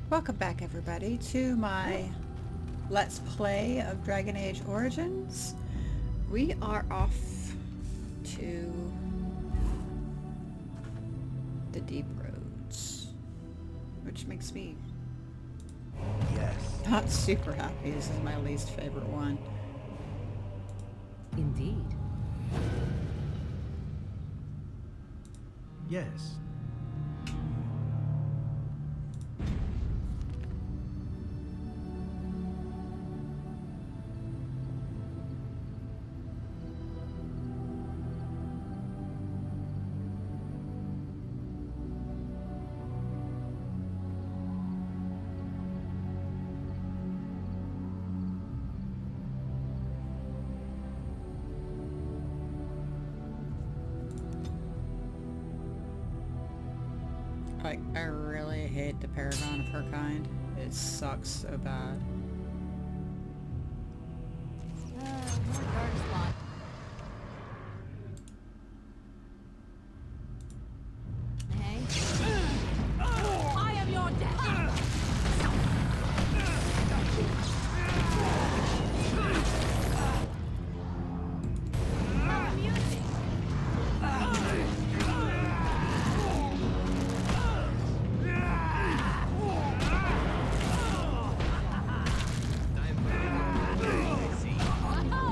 Welcome back everybody to my Let's Play of Dragon Age Origins. We are off to the deep roads, which makes me not super happy. This is my least favorite one. Indeed. Yes. Like, I really hate the Paragon of her kind. It sucks so bad. More darkspawn. Hey. I am your death.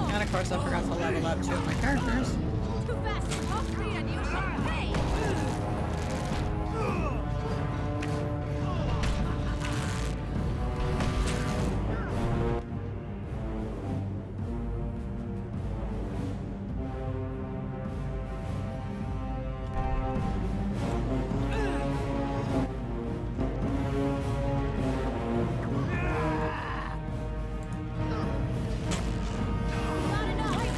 And of course I forgot to level up two of my characters. Too fast. Off screen and you shall pay. Not enough. Wait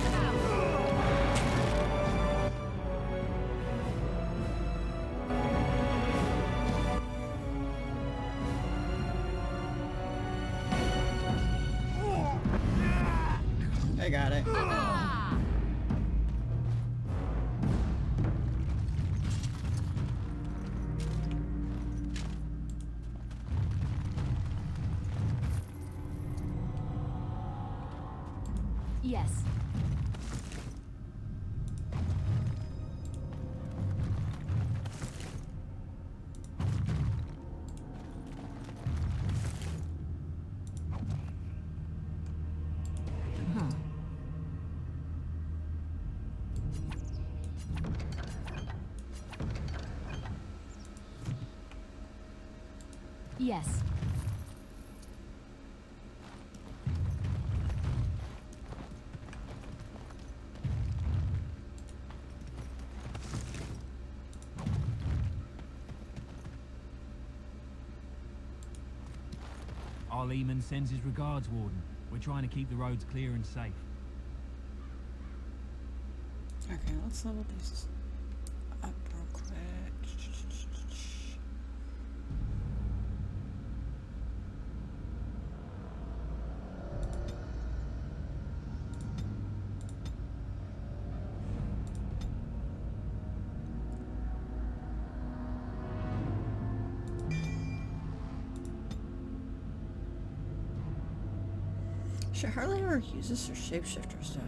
I got it. Ah! Yes. Huh. Yes. Our Lehman sends his regards, Warden. We're trying to keep the roads clear and safe. Okay, let's level these up real quick. She hardly ever uses her shapeshifter stuff.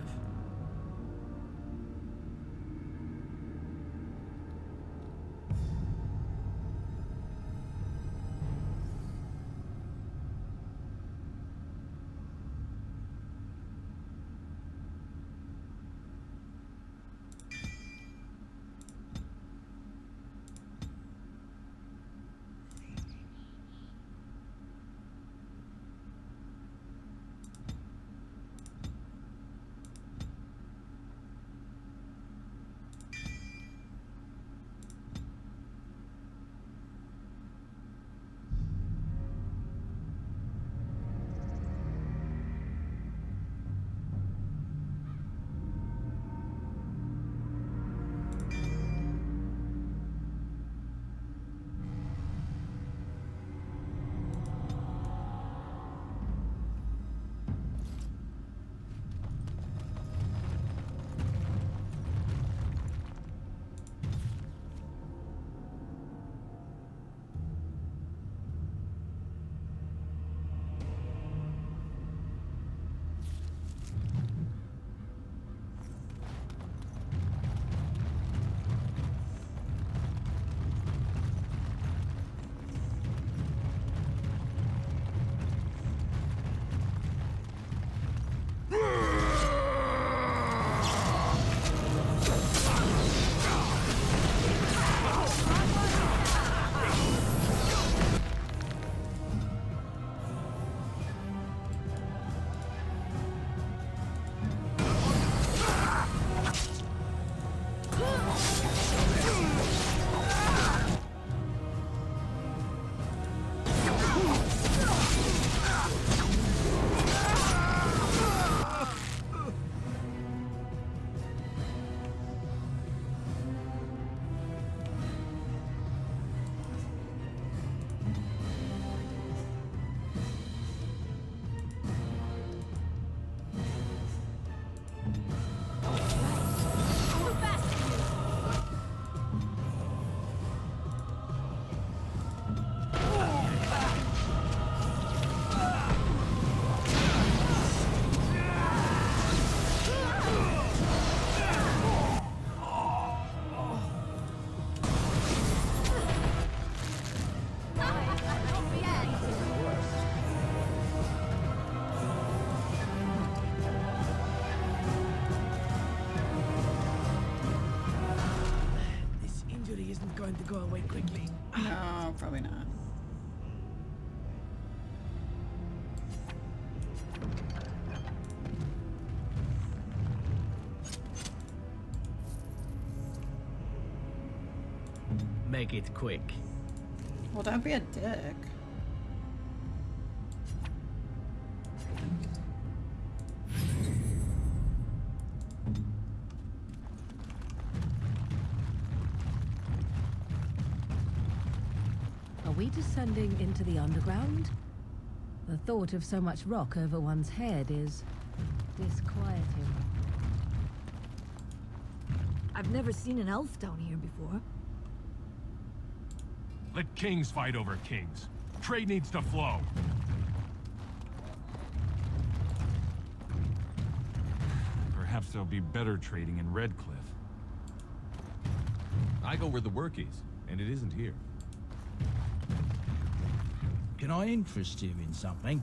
Probably not. Make it quick. Well, don't be a dick. Are we descending into the underground? The thought of so much rock over one's head is disquieting. I've never seen an elf down here before. Let kings fight over kings. Trade needs to flow. Perhaps there'll be better trading in Redcliffe. I go where the work is, and it isn't here. Can I interest you in something?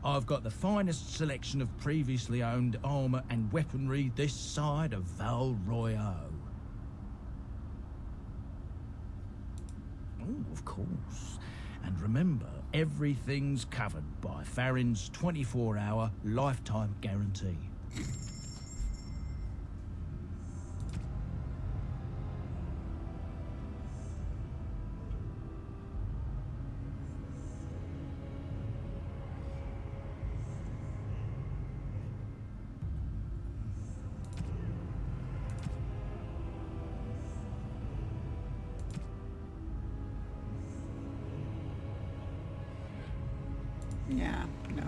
I've got the finest selection of previously owned armor and weaponry this side of Val Royeaux. Oh, of course. And remember, everything's covered by Farron's 24-hour lifetime guarantee. Yeah, no.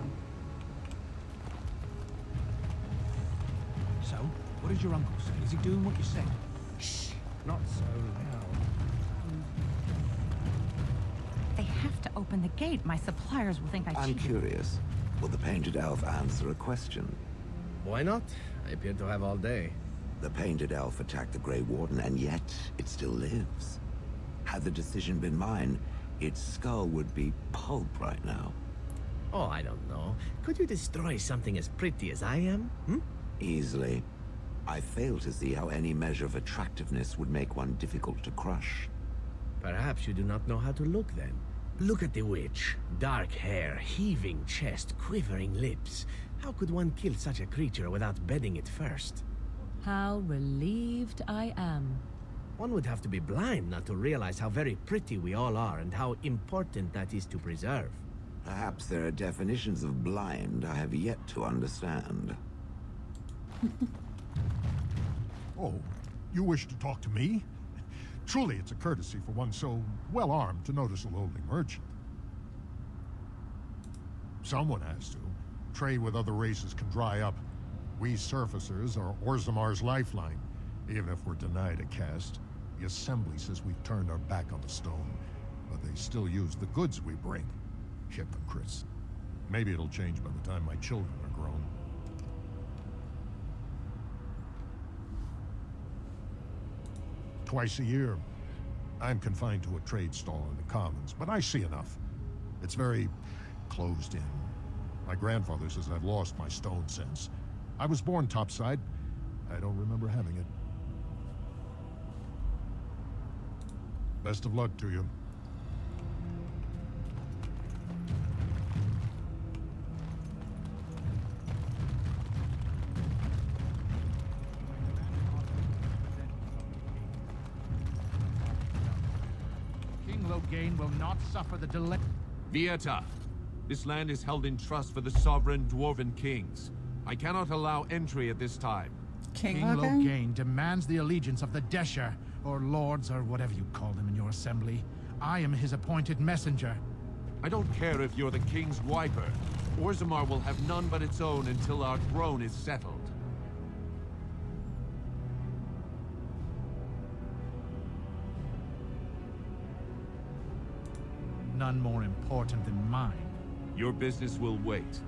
So, what did your uncle say? Is he doing what you said? Shh, not so loud. They have to open the gate. My suppliers will think I I'm cheated. curious. Will the Painted Elf answer a question? Why not? I appear to have all day. The Painted Elf attacked the Grey Warden, and yet it still lives. Had the decision been mine, its skull would be pulp right now. Oh, I don't know. Could you destroy something as pretty as I am? Easily. I fail to see how any measure of attractiveness would make one difficult to crush. Perhaps you do not know how to look then. Look at the witch. Dark hair, heaving chest, quivering lips. How could one kill such a creature without bedding it first? How relieved I am. One would have to be blind not to realize how very pretty we all are and how important that is to preserve. Perhaps there are definitions of blind I have yet to understand. Oh, you wish to talk to me? Truly, it's a courtesy for one so well-armed to notice a lowly merchant. Someone has to. Trade with other races can dry up. We surfacers are Orzimmar's lifeline. Even if we're denied a caste, the Assembly says we've turned our back on the stone, but they still use the goods we bring. Hypocrites. Maybe it'll change by the time my children are grown. Twice a year, I'm confined to a trade stall in the Commons, but I see enough. It's very closed in. My grandfather says I've lost my stone sense. I was born topside. I don't remember having it. Best of luck to you. King Loghain will not suffer the delay. Vieta, this land is held in trust for the sovereign dwarven kings. I cannot allow entry at this time. King King Loghain? Loghain demands the allegiance of the Desher, or lords, or whatever you call them in your assembly. I am his appointed messenger. I don't care if you're the king's wiper. Orzimmar will have none but its own until our throne is settled. None more important than mine. Your business will wait.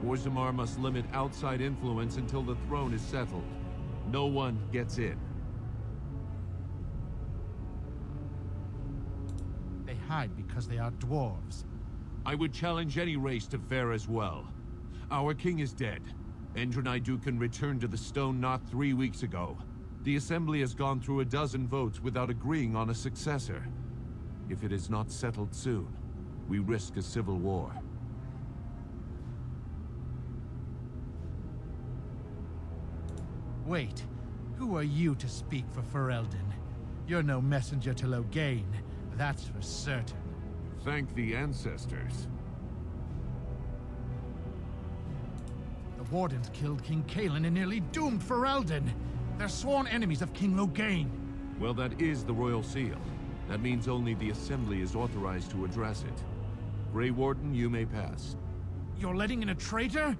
Orzimmar must limit outside influence until the throne is settled. No one gets in. They hide because they are dwarves. I would challenge any race to fare as well. Our king is dead. Endrenai Dukan returned to the stone not 3 weeks ago. The Assembly has gone through a dozen votes without agreeing on a successor. If it is not settled soon, we risk a civil war. Wait, who are you to speak for Ferelden? You're no messenger to Loghain, that's for certain. Thank the ancestors. The Wardens killed King Cailan and nearly doomed Ferelden. They're sworn enemies of King Loghain. Well, that is the Royal Seal. That means only the Assembly is authorized to address it. Grey Warden, you may pass. You're letting in a traitor?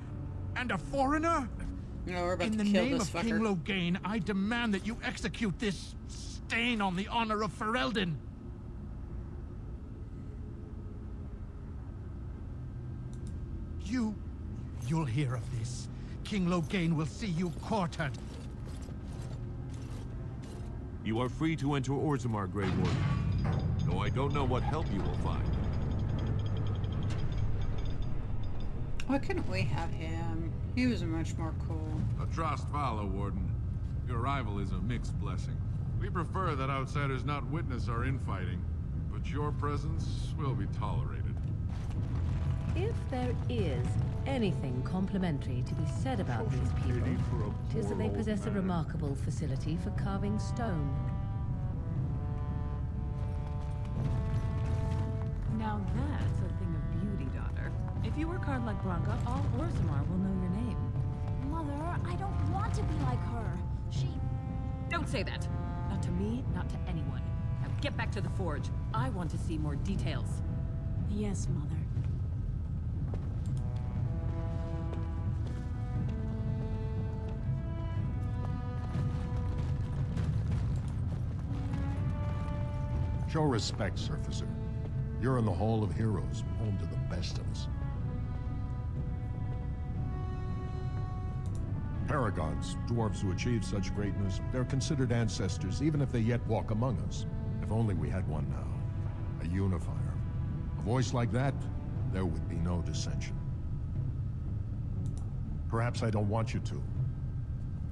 And a foreigner? No, we're about in to the kill name this of fucker. King Loghain, I demand that you execute this stain on the honor of Ferelden. You'll hear of this. King Loghain will see you quartered. You are free to enter Orzimmar, Grey Warden. Though I don't know what help you will find. Why couldn't we have him? He was much more cool. Atrost Vala, Warden. Your arrival is a mixed blessing. We prefer that outsiders not witness our infighting, but your presence will be tolerated. If there is anything complimentary to be said about these people, it is that they possess a remarkable facility for carving stone. Now that's a thing of beauty, daughter. If you work hard like Branka, all Orzimmar will know your name. Mother, I don't want to be like her. Don't say that! Not to me, not to anyone. Now get back to the forge. I want to see more details. Yes, Mother. Show respect, Surfacer. You're in the Hall of Heroes, home to the best of us. Paragons, dwarves who achieve such greatness, they're considered ancestors even if they yet walk among us. If only we had one now. A unifier. A voice like that, there would be no dissension. Perhaps I don't want you to.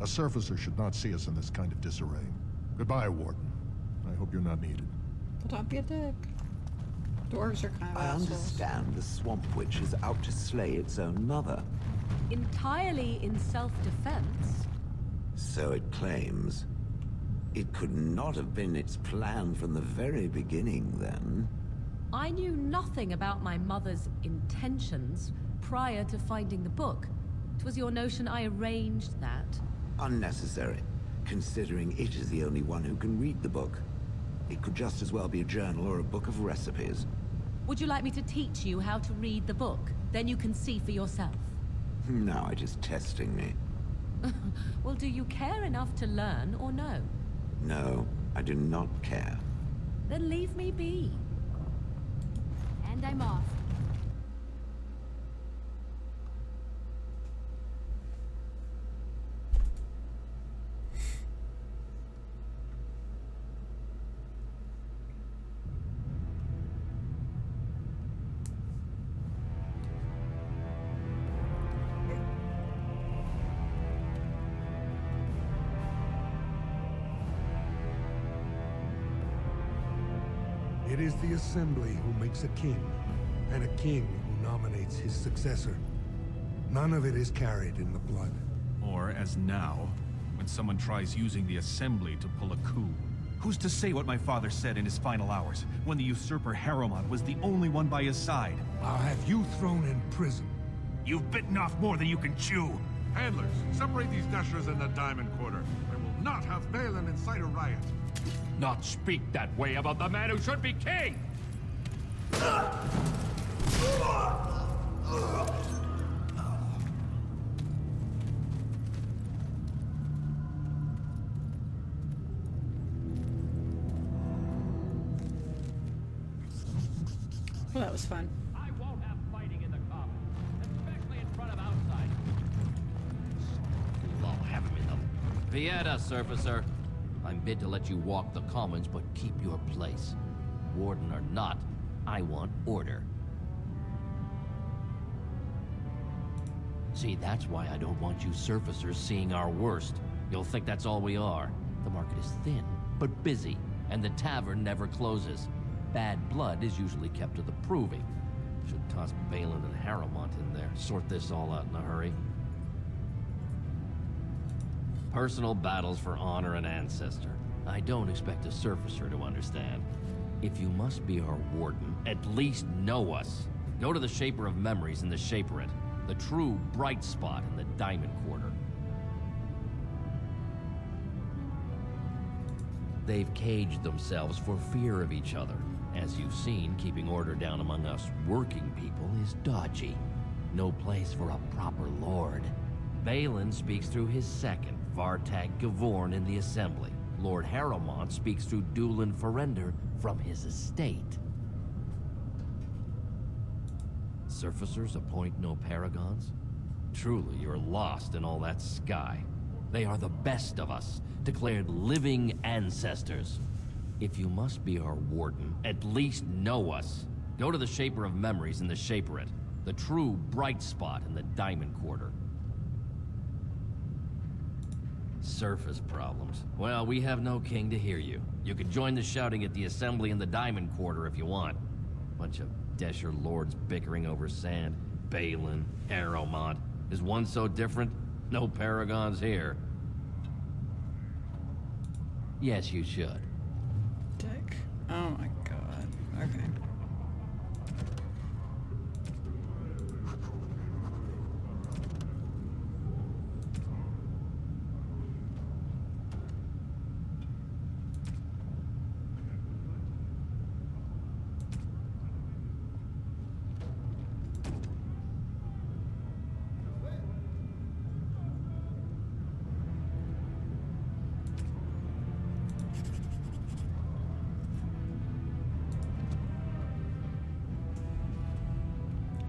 A Surfacer should not see us in this kind of disarray. Goodbye, Warden. I hope you're not needed. But don't be a dick. Dwarves are kind of I assholes. understand the Swamp Witch is out to slay its own mother. Entirely in self-defense. So it claims. It could not have been its plan from the very beginning, then. I knew nothing about my mother's intentions prior to finding the book. It was your notion I arranged that. Unnecessary, considering it is the only one who can read the book. It could just as well be a journal or a book of recipes. Would you like me to teach you how to read the book? Then you can see for yourself. Now it is testing me. Well, do you care enough to learn or no? No, I do not care. Then leave me be. And I'm off. It is the Assembly who makes a king, and a king who nominates his successor. None of it is carried in the blood. Or, as now, when someone tries using the Assembly to pull a coup. Who's to say what my father said in his final hours, when the usurper Harrowmont was the only one by his side? I'll have you thrown in prison. You've bitten off more than you can chew. Handlers, separate these dashers in the Diamond Quarter. I will not have Balin incite a riot. Not speak that way about the man who should be king! Well, that was fun. I won't have fighting in the common, especially in front of outsiders. You'll all have him in them. Vieta, Surfacer. I'm bid to let you walk the commons, but keep your place. Warden or not, I want order. See, that's why I don't want you surfacers seeing our worst. You'll think that's all we are. The market is thin, but busy, and the tavern never closes. Bad blood is usually kept to the proving. Should toss Balin and Harrowmont in there, sort this all out in a hurry. Personal battles for honor and ancestor. I don't expect a surfacer to understand. If you must be our warden, at least know us. Go to the Shaper of Memories in the Shaperate, the true bright spot in the Diamond Quarter. They've caged themselves for fear of each other. As you've seen, keeping order down among us working people is dodgy. No place for a proper lord. Balin speaks through his second, Vartag Gavorn, in the Assembly. Lord Harrowmont speaks through Dulin Ferender from his estate. Surfacers appoint no paragons? Truly, you're lost in all that sky. They are the best of us, declared living ancestors. If you must be our warden, at least know us. Go to the Shaper of Memories in the Shaperate, the true bright spot in the Diamond Quarter. Surface problems. Well, we have no king to hear you. You can join the shouting at the Assembly in the Diamond Quarter if you want. Bunch of Desher lords bickering over sand. Balin, Harrowmont. Is one so different? No paragons here. Yes, you should. Dick. Oh my god. Okay.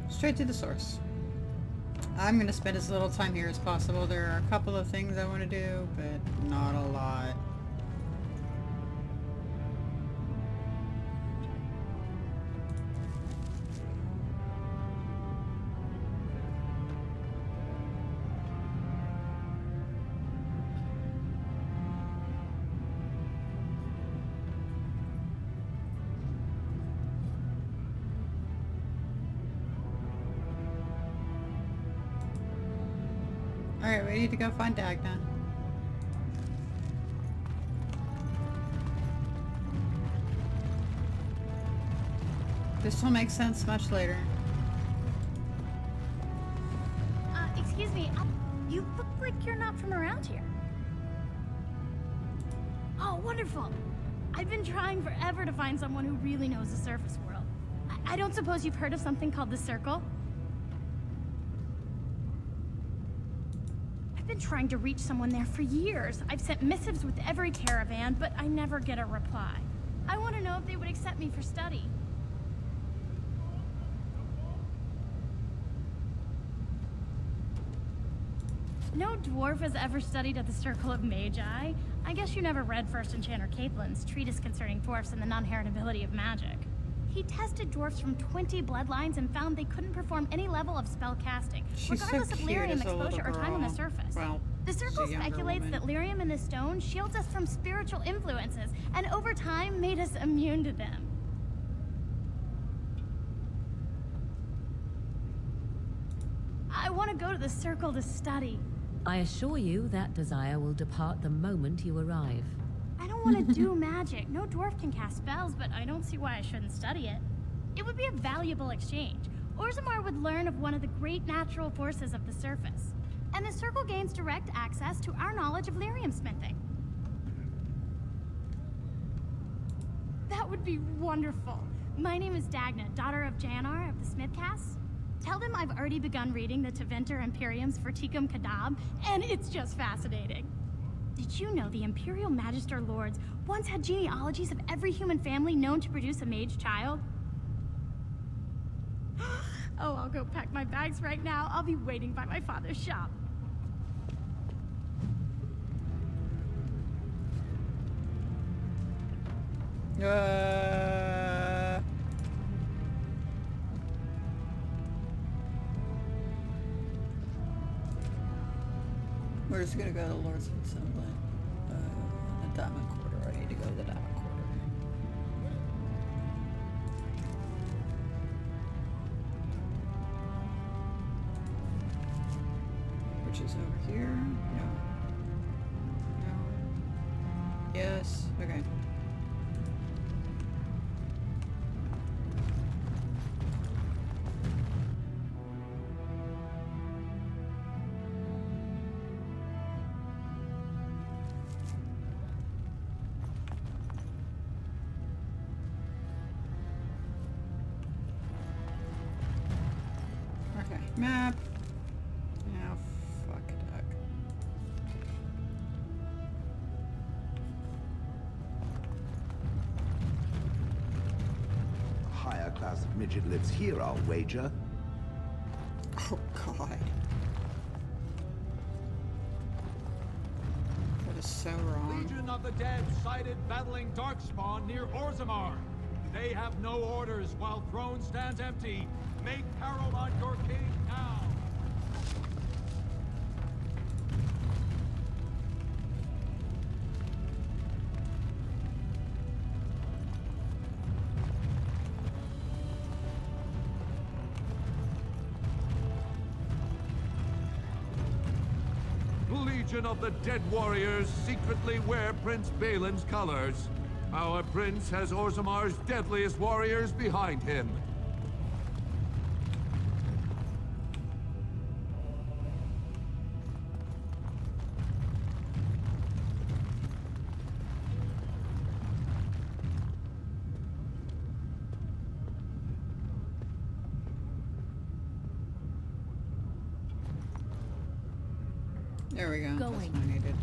Straight to the source. I'm going to spend as little time here as possible. There are a couple of things I want to do, but not a lot. Alright, we need to go find Dagna. This will make sense much later. Excuse me, you look like you're not from around here. Oh, wonderful! I've been trying forever to find someone who really knows the surface world. I don't suppose you've heard of something called the Circle? I've been trying to reach someone there for years. I've sent missives with every caravan, but I never get a reply. I want to know if they would accept me for study. No dwarf has ever studied at the Circle of Magi. I guess you never read First Enchanter Caplin's treatise concerning dwarfs and the non-heritability of magic. He tested dwarfs from 20 bloodlines and found they couldn't perform any level of spell casting, regardless of lyrium exposure or time on the surface. Well, the Circle speculates that lyrium in the stone shields us from spiritual influences, and over time made us immune to them. I want to go to the Circle to study. I assure you that desire will depart the moment you arrive. I don't want to do magic. No dwarf can cast spells, but I don't see why I shouldn't study it. It would be a valuable exchange. Orzimmar would learn of one of the great natural forces of the surface. And the Circle gains direct access to our knowledge of lyrium smithing. That would be wonderful. My name is Dagna, daughter of Janar of the Smithcasts. Tell them I've already begun reading the Tevinter Imperium's Verticum Kadab, and it's just fascinating. Did you know the Imperial Magister Lords once had genealogies of every human family known to produce a mage child? Oh, I'll go pack my bags right now. I'll be waiting by my father's shop. We're just gonna go to the Lord's Assembly. The Diamond Quarter. I need to go to the Diamond Quarter. which is over here. No. No. Yes. Okay. Okay, map. Now, fuck duck. A higher class of midget lives here, I'll wager. Oh god. That is so wrong. Legion of the Dead sighted battling darkspawn near Orzimmar. They have no orders while throne stands empty. Make Paragon your king now. Legion of the Dead warriors secretly wear Prince Balin's colors. Our prince has Orzimmar's deadliest warriors behind him. There we go. That's Going. what I needed.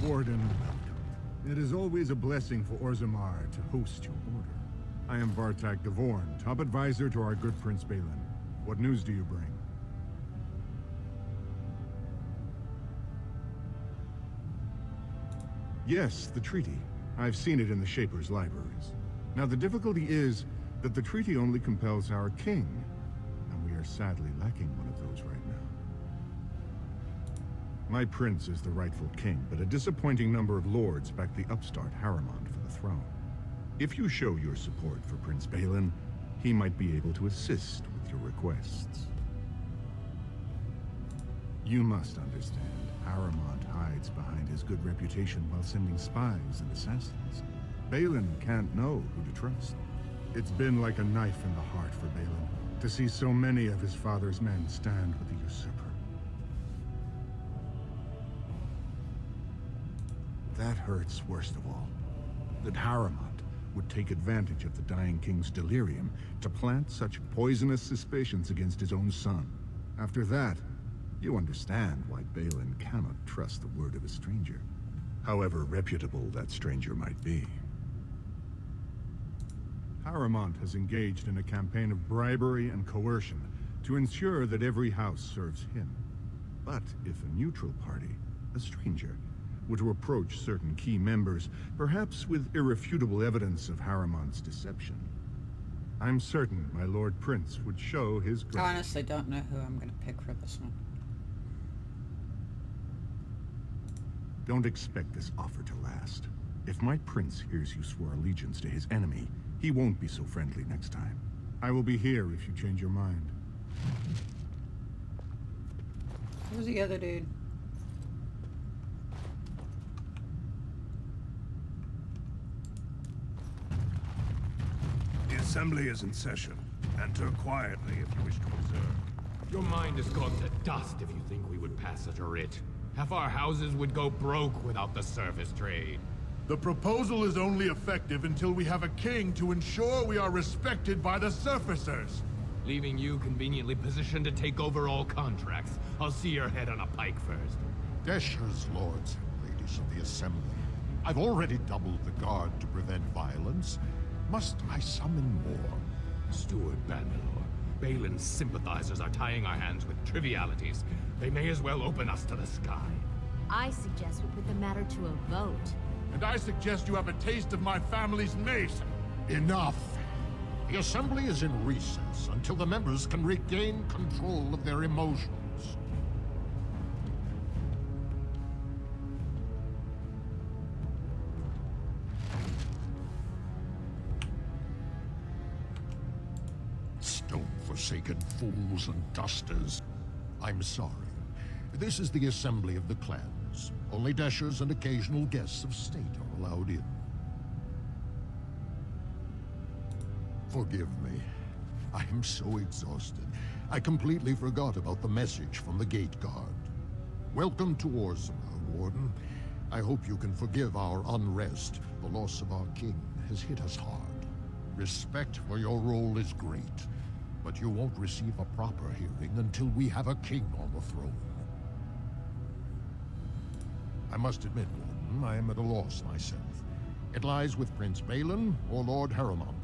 Warden, welcome. It is always a blessing for Orzimmar to host your order. I am Vartak Devorn, top advisor to our good Prince Balin. What news do you bring? Yes, the treaty. I've seen it in the Shaper's libraries. Now, the difficulty is that the treaty only compels our king, and we are sadly lacking one of those right now. My prince is the rightful king, but a disappointing number of lords back the upstart Harriman for the throne. If you show your support for Prince Balin, he might be able to assist with your requests. You must understand, Harriman hides behind his good reputation while sending spies and assassins. Balin can't know who to trust. It's been like a knife in the heart for Balin to see so many of his father's men stand with the usurper. That hurts worst of all. That Harriman would take advantage of the dying king's delirium to plant such poisonous suspicions against his own son. After that, you understand why Balin cannot trust the word of a stranger, however reputable that stranger might be. Harriman has engaged in a campaign of bribery and coercion to ensure that every house serves him. But if a neutral party, a stranger, were to approach certain key members, perhaps with irrefutable evidence of Harriman's deception, I'm certain my Lord Prince would show his I honestly don't know who I'm going to pick for this one. Don't expect this offer to last. If my prince hears you swore allegiance to his enemy, he won't be so friendly next time. I will be here if you change your mind. Who's the other dude? The assembly is in session. Enter quietly if you wish to observe. Your mind has gone to dust if you think we would pass such a writ. Half our houses would go broke without the service trade. The proposal is only effective until we have a king to ensure we are respected by the surfacers. Leaving you conveniently positioned to take over all contracts. I'll see your head on a pike first. Desher's lords and ladies of the assembly. I've already doubled the guard to prevent violence. Must I summon more? Steward Bandalore, Balin's sympathizers are tying our hands with trivialities. They may as well open us to the sky. I suggest we put the matter to a vote. And I suggest you have a taste of my family's mace. Enough! The assembly is in recess until the members can regain control of their emotions. forsaken fools and dusters. I'm sorry. This is the assembly of the clans. Only dashers and occasional guests of state are allowed in. Forgive me. I am so exhausted. I completely forgot about the message from the gate guard. Welcome to Orzimmar, Warden. I hope you can forgive our unrest. The loss of our king has hit us hard. Respect for your role is great, but you won't receive a proper hearing until we have a king on the throne. I must admit, Warden, I am at a loss myself. It lies with Prince Balin or Lord Harrowmont,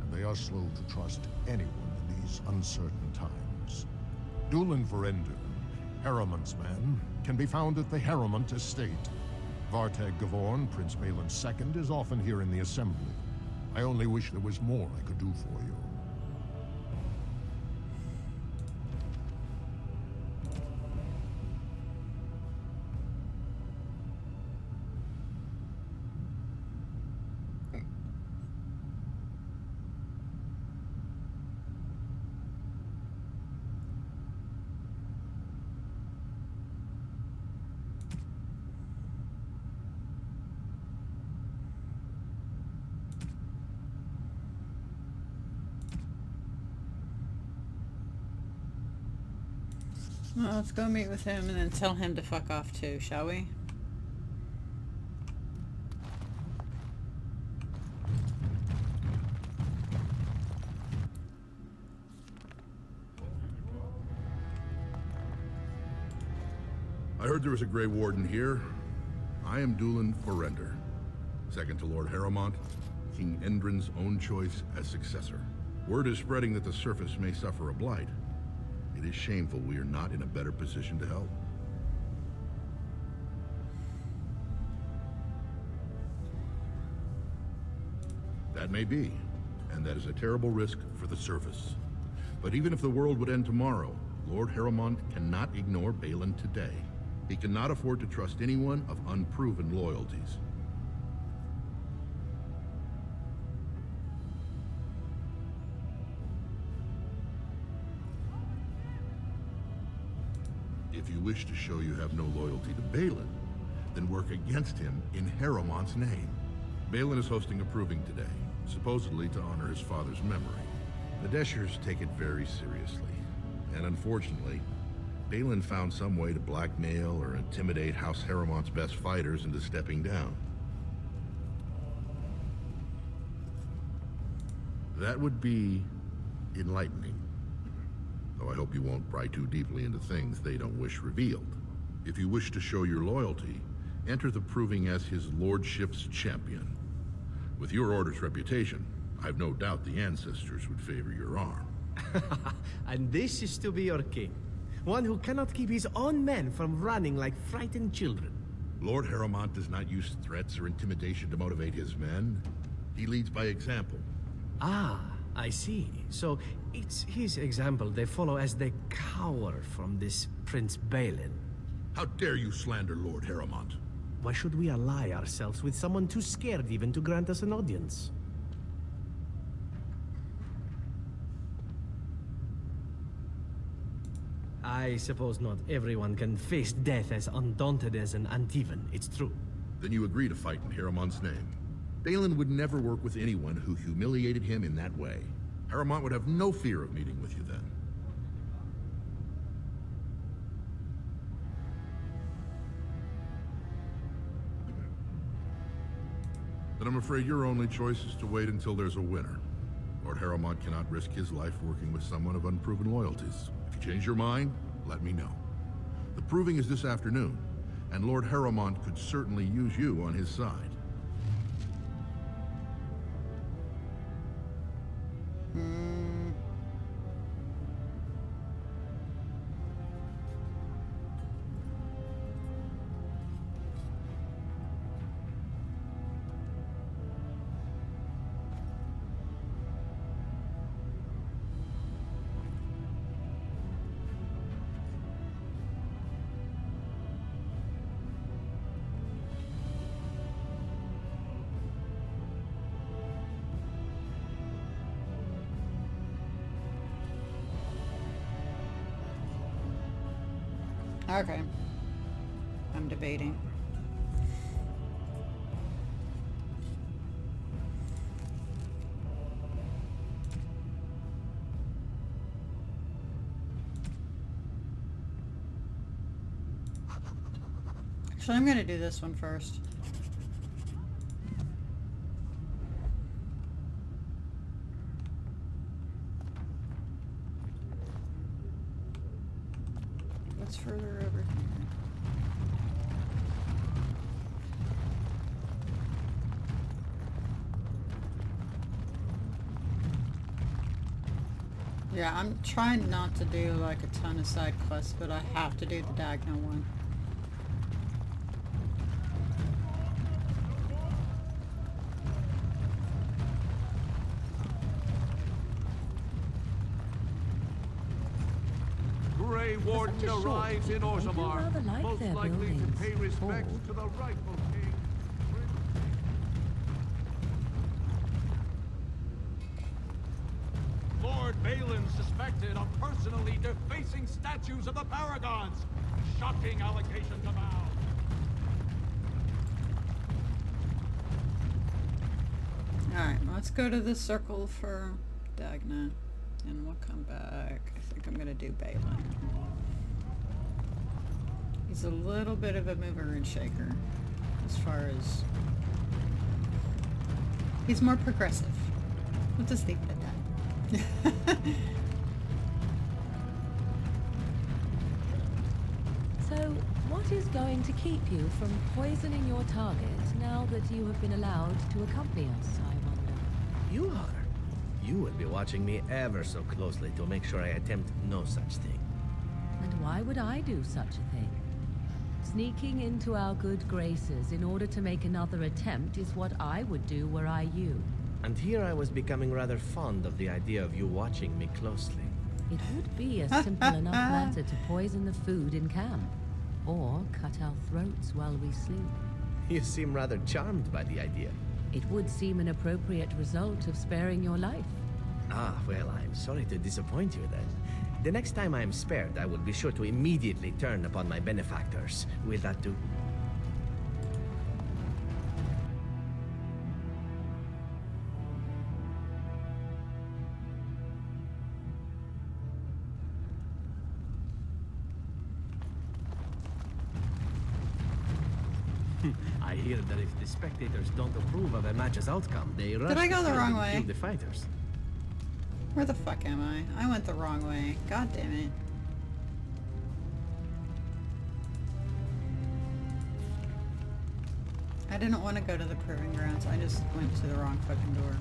and they are slow to trust anyone in these uncertain times. Dulin Verender, Harrowmont's man, can be found at the Harrowmont estate. Vartag Gavorn, Prince Balin's second, is often here in the assembly. I only wish there was more I could do for you. Well, let's go meet with him and then tell him to fuck off too, shall we? I heard there was a Grey Warden here. I am Dulin Verender, second to Lord Harrowmont, King Endrin's own choice as successor. Word is spreading that the surface may suffer a blight. It is shameful we are not in a better position to help. That may be, and that is a terrible risk for the surface. But even if the world would end tomorrow, Lord Harrowmont cannot ignore Balin today. He cannot afford to trust anyone of unproven loyalties. If you wish to show you have no loyalty to Balin, then work against him in Harrowmont's name. Balin is hosting a proving today, supposedly to honor his father's memory. The Deshers take it very seriously, and unfortunately, Balin found some way to blackmail or intimidate House Harrowmont's best fighters into stepping down. That would be enlightening. Though I hope you won't pry too deeply into things they don't wish revealed. If you wish to show your loyalty, enter the proving as his lordship's champion. With your order's reputation, I've no doubt the ancestors would favor your arm. And this is to be your king. One who cannot keep his own men from running like frightened children. Lord Harrowmont does not use threats or intimidation to motivate his men. He leads by example. Ah, I see. So it's his example they follow as they cower from this Prince Balin. How dare you slander Lord Harrowmont? Why should we ally ourselves with someone too scared even to grant us an audience? I suppose not everyone can face death as undaunted as an Antivan, it's true. Then you agree to fight in Harrowmont's name. Balin would never work with anyone who humiliated him in that way. Harrowmont would have no fear of meeting with you then. Then I'm afraid your only choice is to wait until there's a winner. Lord Harrowmont cannot risk his life working with someone of unproven loyalties. If you change your mind, let me know. The proving is this afternoon, and Lord Harrowmont could certainly use you on his side. Okay. I'm debating. Actually, I'm gonna do this one first. What's further over here? Yeah, I'm trying not to do like a ton of side quests, but I have to do the Dagna one. Grey Warden such a short arrives in keep, I do Orzimmar, rather like most their likely to buildings. pay respects Old. to the rightful king. Lord Balin suspected of personally defacing statues of the Paragons. Shocking allegations abound. Alright, let's go to the circle for Dagna, and we'll come back. I think I'm gonna do Balin. He's a little bit of a mover and shaker, as far as... He's more progressive. We'll just leave it at that. So, what is going to keep you from poisoning your target now that you have been allowed to accompany us, I wonder? You are. You will be watching me ever so closely to make sure I attempt no such thing. And why would I do such a thing? Sneaking into our good graces in order to make another attempt is what I would do were I you. And here I was becoming rather fond of the idea of you watching me closely. It would be a simple enough matter to poison the food in camp, or cut our throats while we sleep. You seem rather charmed by the idea. It would seem an appropriate result of sparing your life. Ah, well, I'm sorry to disappoint you then. The next time I am spared, I will be sure to immediately turn upon my benefactors. Will that do? I hear that if the spectators don't approve of a match's outcome, they rush Did I go to the field wrong and way? kill the fighters. Where the fuck am I? I went the wrong way. God damn it. I didn't want to go to the proving grounds. I just went to the wrong fucking door.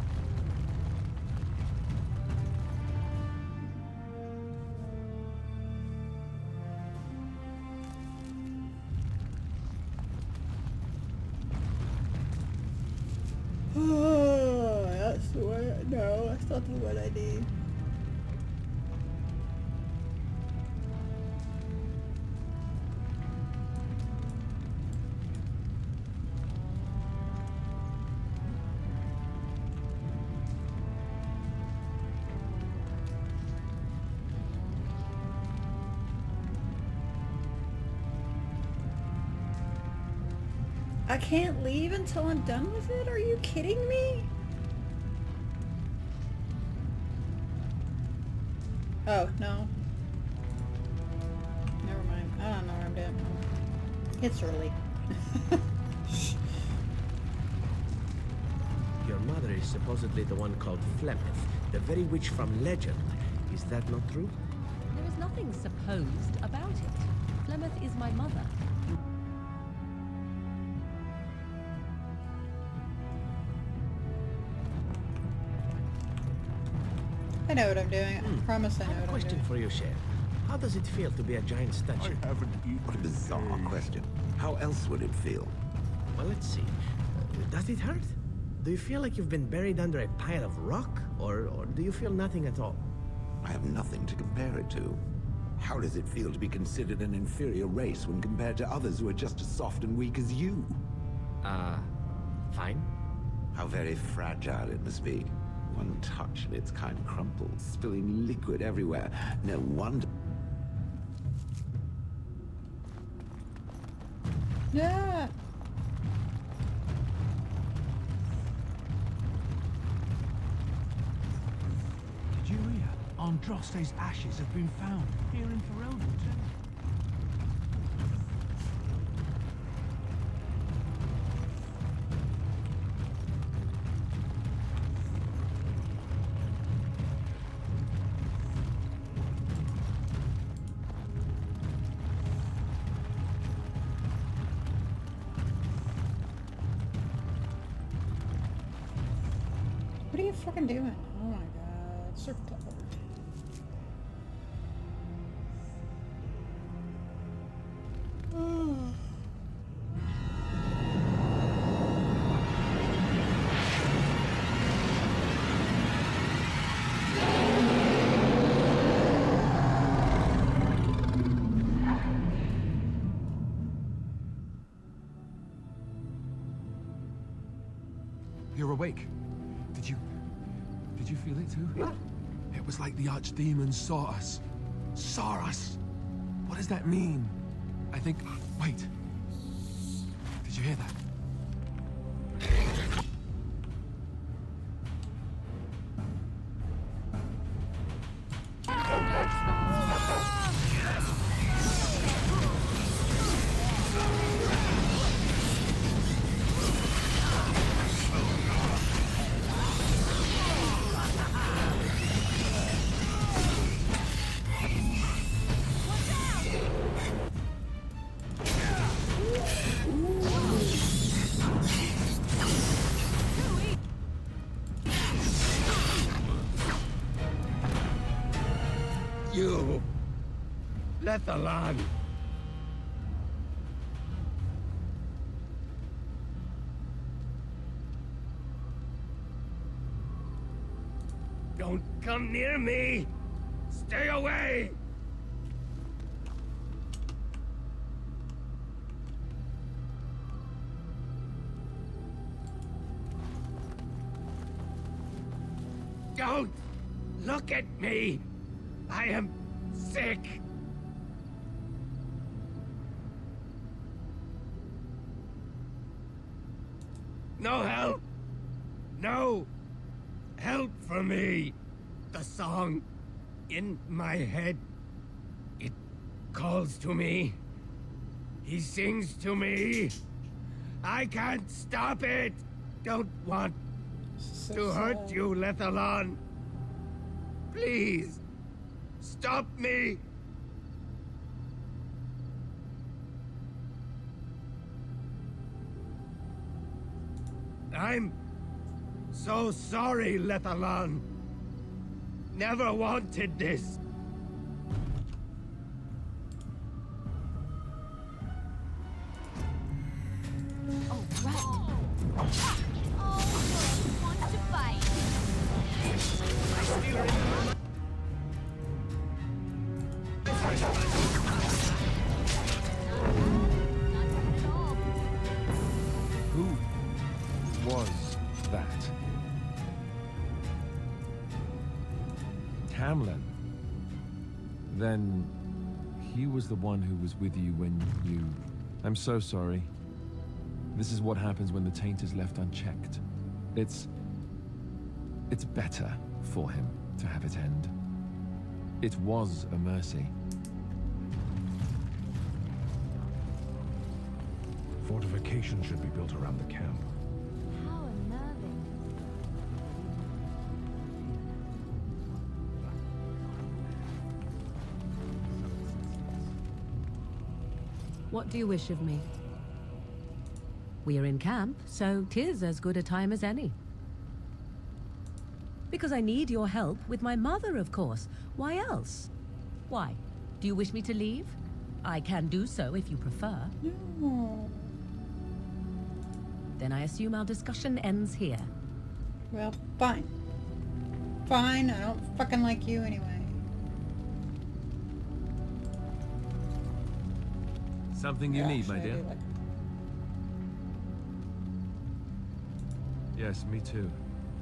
Oh, that's the way. No, that's not the one I need. I can't leave until I'm done with it? Are you kidding me? Oh, no. Never mind. I don't know where I'm doing. It's early. Your mother is supposedly the one called Flemeth, the very witch from legend. Is that not true? There is nothing supposed about it. Flemeth is my mother. I know what I'm doing. I promise I know what I'm doing. Question for you, Chef. How does it feel to be a giant statue? I haven't eaten. What a bizarre question. How else would it feel? Well, let's see. Does it hurt? Do you feel like you've been buried under a pile of rock? Or do you feel nothing at all? I have nothing to compare it to. How does it feel to be considered an inferior race when compared to others who are just as soft and weak as you? Fine. How very fragile it must be. One touch and its kind crumples, spilling liquid everywhere. No wonder. Yeah. Did you hear? Androste's ashes have been found here in Paragon too. What are you fucking doing? Oh my god, so clever. You're awake. Did you feel it too? It was like the archdemons saw us. Saw us. What does that mean? I think... Wait. Did you hear that? You! Let the lad! Don't come near me! Stay away! Don't look at me! I am sick! No help! No help for me! The song in my head, it calls to me. He sings to me. I can't stop it! Don't want to hurt you, Lethalon. Please! Stop me! I'm so sorry, Lethalon. Never wanted this. Oh, right. Oh, he wants to fight. Who was that? Tamlin. Then he was the one who was with you when you... I'm so sorry. This is what happens when the taint is left unchecked. It's better for him to have it end. It was a mercy. Fortifications should be built around the camp. How unnerving. What do you wish of me? We are in camp, so 'tis as good a time as any. Because I need your help with my mother, of course. Why else? Why? Do you wish me to leave? I can do so if you prefer. No. Then I assume our discussion ends here. Well, fine. Fine, I don't fucking like you anyway. Something you need, my Actually, I dear? do like- Yes, me too.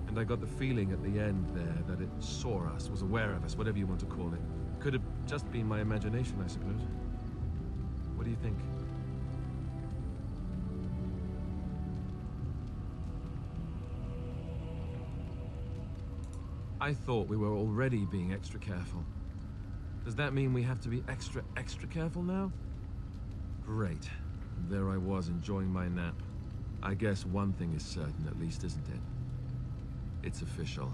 And I got the feeling at the end there that it saw us, was aware of us, whatever you want to call it. Could have just been my imagination, I suppose. What do you think? I thought we were already being extra careful. Does that mean we have to be extra careful now? Great. There I was enjoying my nap. I guess one thing is certain at least, isn't it? It's official.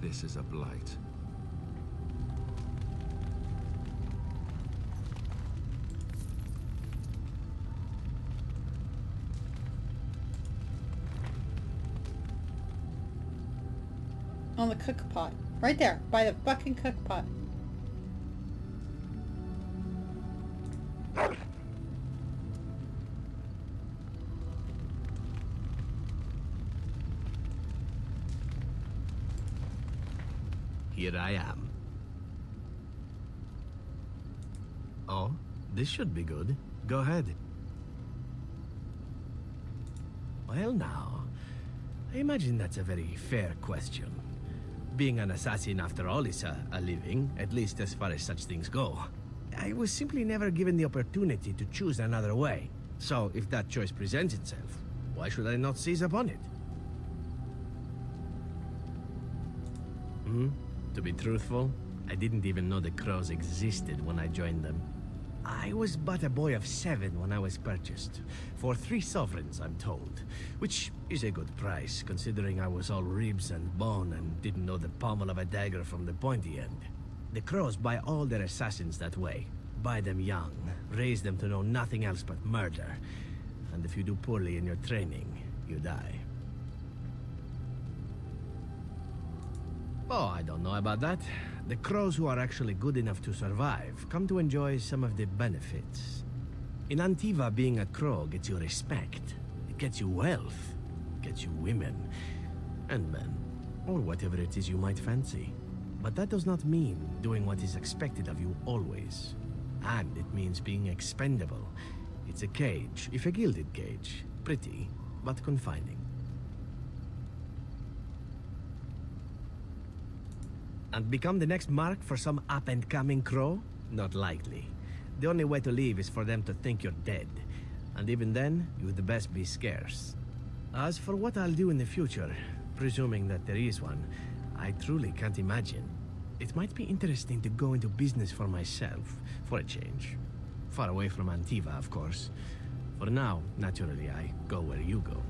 This is a blight. On the cook pot. Right there, by the fucking cook pot. Here I am. Oh, this should be good. Go ahead. Well now, I imagine that's a very fair question. Being an assassin, after all, is a living, at least as far as such things go. I was simply never given the opportunity to choose another way. So, if that choice presents itself, why should I not seize upon it? To be truthful, I didn't even know the crows existed when I joined them. I was but a boy of 7 when I was purchased, for 3 sovereigns, I'm told, which is a good price, considering I was all ribs and bone and didn't know the pommel of a dagger from the pointy end. The crows buy all their assassins that way. Buy them young, raise them to know nothing else but murder, and if you do poorly in your training, you die. Oh, I don't know about that. The crows who are actually good enough to survive come to enjoy some of the benefits. In Antiva, being a crow gets you respect. It gets you wealth. Gets you women. And men. Or whatever it is you might fancy. But that does not mean doing what is expected of you always. And it means being expendable. It's a cage, if a gilded cage. Pretty, but confining. And become the next mark for some up-and-coming crow? Not likely. The only way to leave is for them to think you're dead. And even then, you'd best be scarce. As for what I'll do in the future, presuming that there is one, I truly can't imagine. It might be interesting to go into business for myself, for a change. Far away from Antiva, of course. For now, naturally, I go where you go.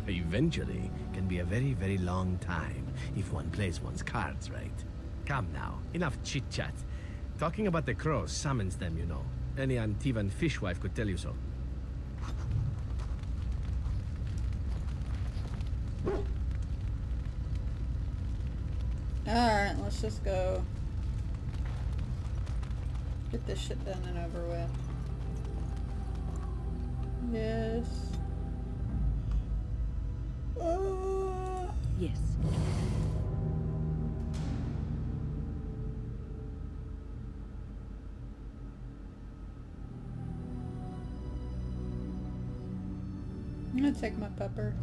Eventually can be a very, very long time if one plays one's cards right. Come now, enough chit-chat. Talking about the crows summons them, you know. Any Antivan fishwife could tell you so. Alright, let's just go. Get this shit done and over with. Yes. Yes. I'm gonna take my pepper.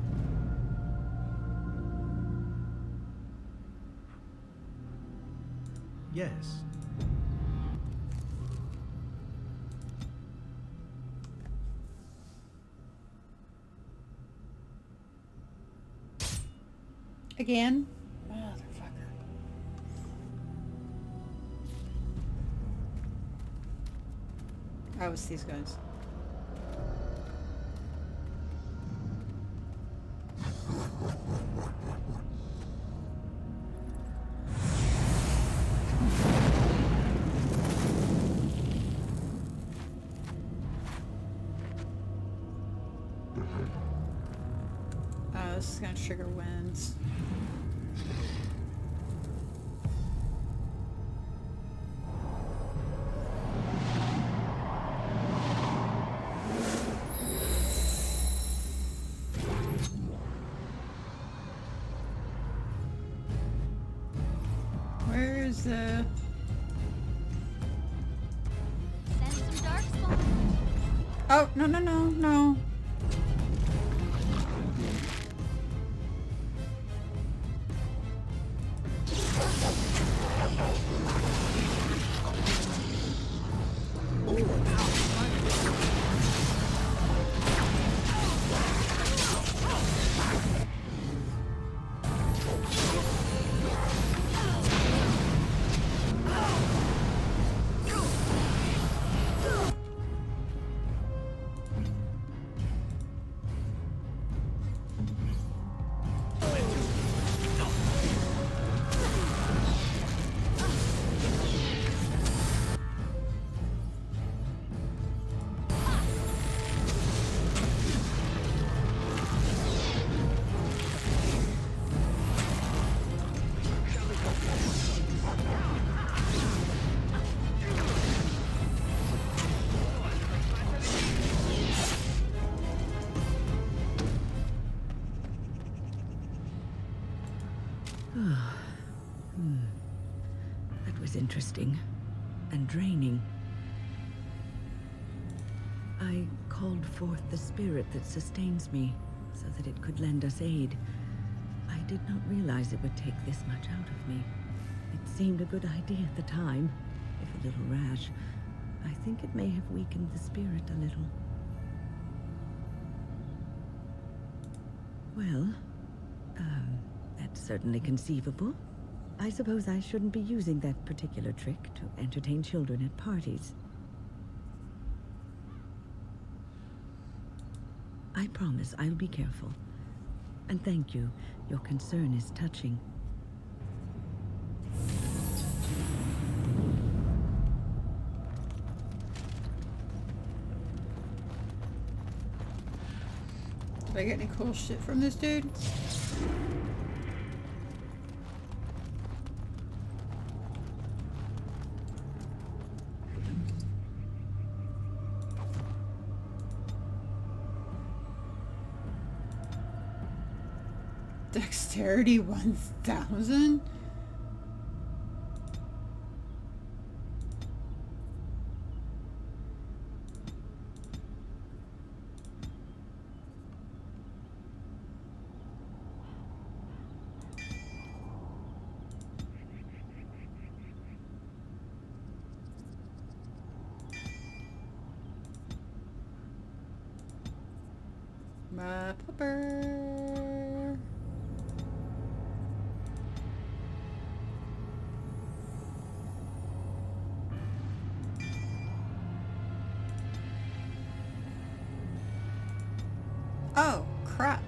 Yes. Again? Motherfucker. Oh, it's these guys. Oh, this is gonna trigger winds. Where's the... Send some darkspawn. Oh, no, no, no, no. exhausting and draining. I called forth the spirit that sustains me so that it could lend us aid. I did not realize it would take this much out of me. It seemed a good idea at the time, if a little rash. I think it may have weakened the spirit a little. Well, that's certainly conceivable. I suppose I shouldn't be using that particular trick to entertain children at parties. I promise I'll be careful. And thank you. Your concern is touching. Did I get any cool shit from this dude? Dexterity 1000? My pupper. Oh, crap.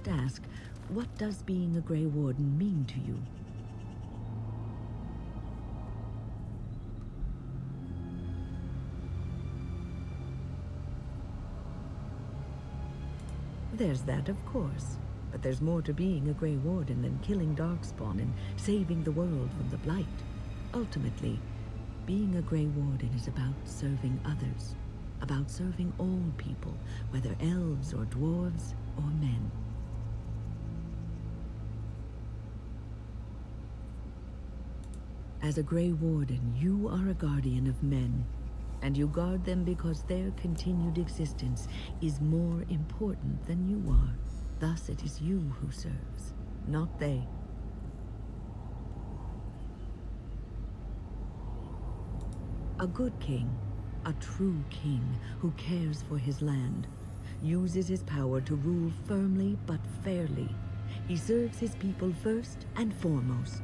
Ask, what does being a Grey Warden mean to you? There's that, of course. But there's more to being a Grey Warden than killing darkspawn and saving the world from the Blight. Ultimately, being a Grey Warden is about serving others. About serving all people, whether elves or dwarves or men. As a Grey Warden, you are a guardian of men, and you guard them because their continued existence is more important than you are. Thus it is you who serves, not they. A good king, a true king who cares for his land, uses his power to rule firmly but fairly. He serves his people first and foremost.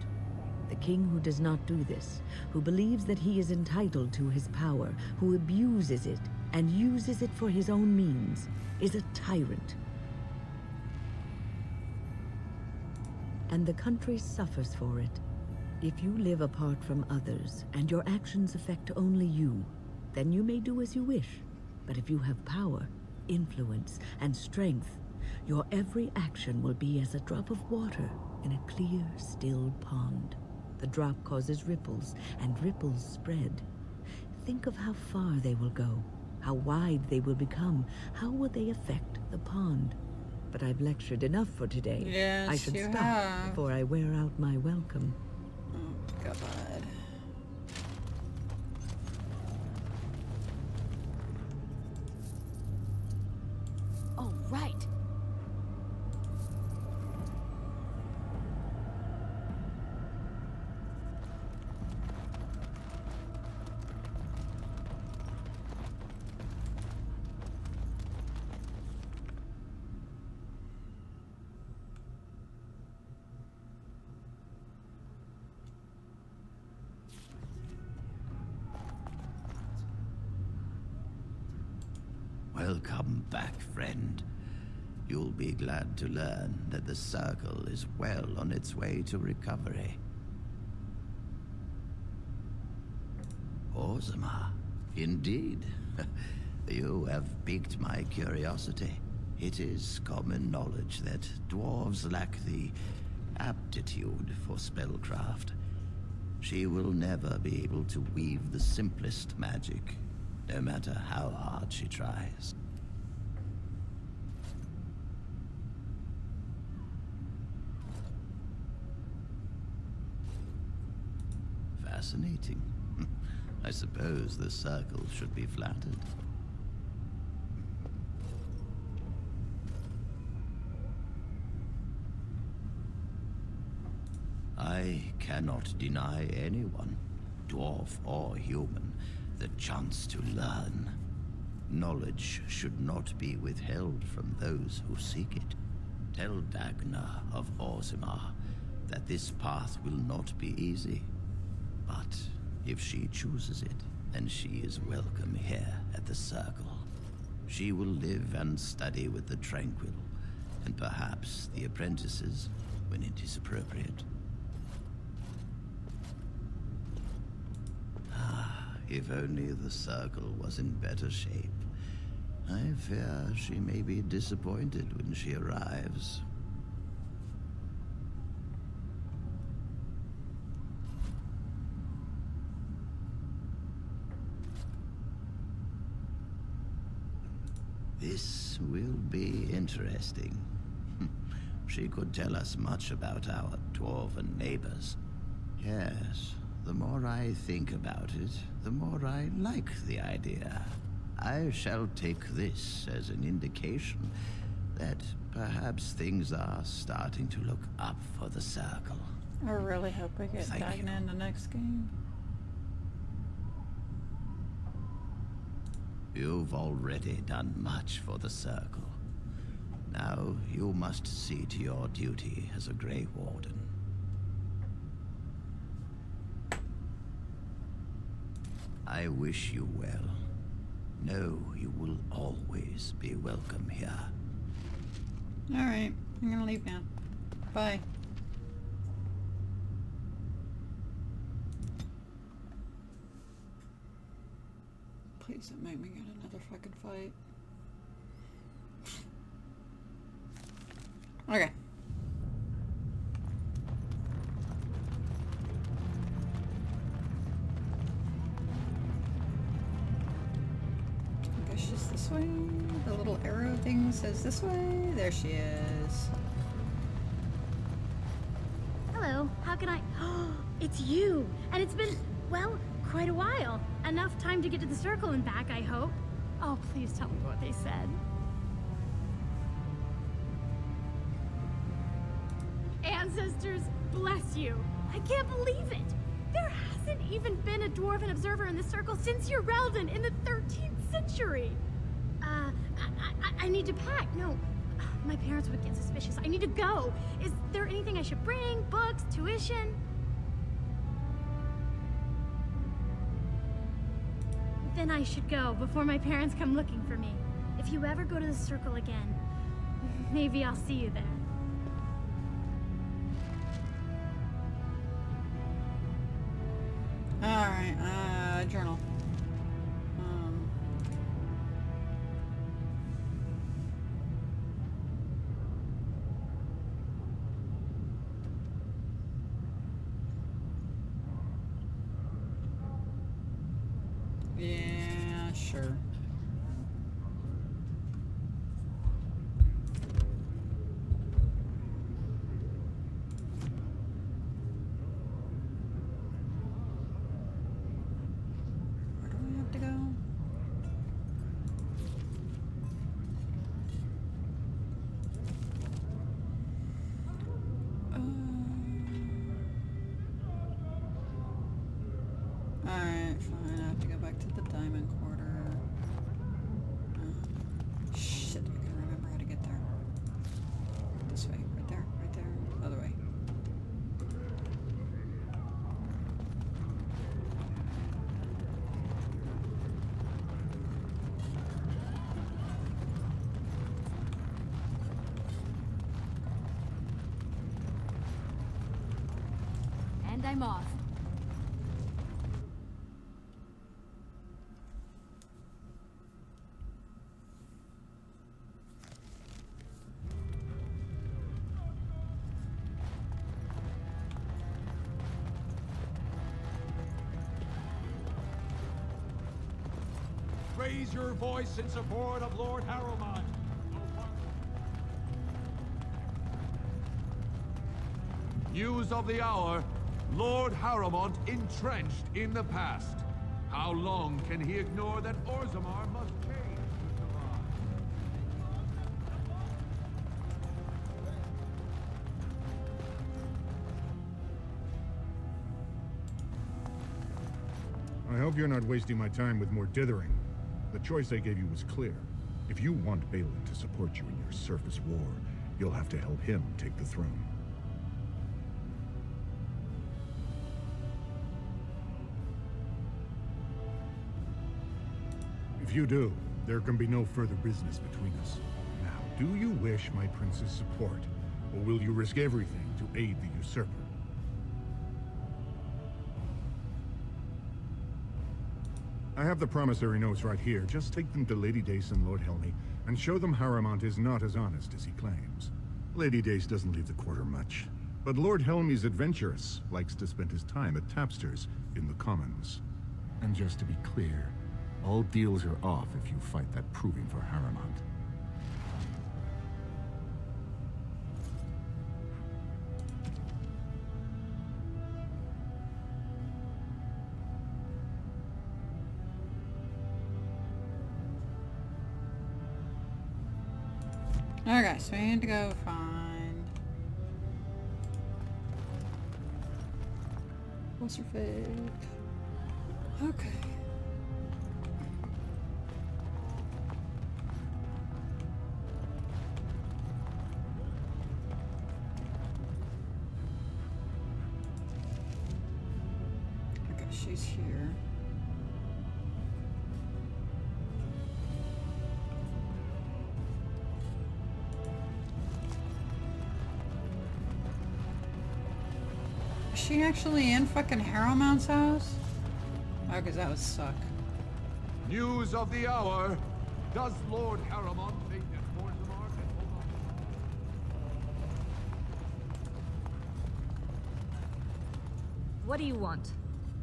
The king who does not do this, who believes that he is entitled to his power, who abuses it and uses it for his own means, is a tyrant. And the country suffers for it. If you live apart from others, and your actions affect only you, then you may do as you wish. But if you have power, influence, and strength, your every action will be as a drop of water in a clear, still pond. The drop causes ripples, and ripples spread. Think of how far they will go, how wide they will become, how will they affect the pond. But I've lectured enough for today. Yes, I should you stop have. before I wear out my welcome. Oh, God. Oh, right. Welcome back, friend. You'll be glad to learn that the Circle is well on its way to recovery. Orzimmar, indeed. You have piqued my curiosity. It is common knowledge that dwarves lack the aptitude for spellcraft. She will never be able to weave the simplest magic, no matter how hard she tries. Fascinating. I suppose the Circle should be flattered. I cannot deny anyone, dwarf or human, the chance to learn. Knowledge should not be withheld from those who seek it. Tell Dagna of Orzimmar that this path will not be easy. But if she chooses it, then she is welcome here at the Circle. She will live and study with the Tranquil, and perhaps the apprentices when it is appropriate. If only the Circle was in better shape. I fear she may be disappointed when she arrives. This will be interesting. She could tell us much about our dwarven neighbors. Yes, the more I think about it, the more I like the idea. I shall take this as an indication that perhaps things are starting to look up for the Circle. I really hope we get Dagna in the next game. You've already done much for the Circle. Now you must see to your duty as a Grey Warden. I wish you well. Know you will always be welcome here. Alright, I'm gonna leave now. Bye. Please don't make me get another fucking fight. Okay. I guess she's this way. The little arrow thing says this way. There she is. Hello, how can I... Oh, it's you! And it's been, well, quite a while. Enough time to get to the Circle and back, I hope. Oh, please tell me what they said. Ancestors, bless you. I can't believe it. There hasn't even been a dwarven observer in the Circle since Urelden in the 13th century. I need to pack. No, my parents would get suspicious. I need to go. Is there anything I should bring? Books, tuition? Then I should go before my parents come looking for me. If you ever go to the Circle again, maybe I'll see you there. Alright, journal. Yeah, sure. Where do we have to go? Alright, fine. I have to go back to the Diamond Quarter. Shit, I gotta remember how to get there. This way, right there, other way. I'm off. Raise your voice in support of Lord Harrowmont. News of the hour. Lord Harrowmont entrenched in the past. How long can he ignore that Orzimmar must change to survive? I hope you're not wasting my time with more dithering. The choice I gave you was clear. If you want Balin to support you in your surface war, you'll have to help him take the throne. If you do, there can be no further business between us. Now, do you wish my prince's support, or will you risk everything to aid the usurper? I have the promissory notes right here. Just take them to Lady Dace and Lord Helmy, and show them Harrowmont is not as honest as he claims. Lady Dace doesn't leave the quarter much, but Lord Helmy's adventurous, likes to spend his time at tapsters in the Commons. And just to be clear, all deals are off if you fight that proving for Harrowmont. Okay, so we need to go find... What's her fate? Okay. Okay, she's here. Is she actually in fucking Harrowmount's house? Oh, because that would suck. News of the hour. Does Lord Harrowmont think that Orzimmar can hold on? What do you want?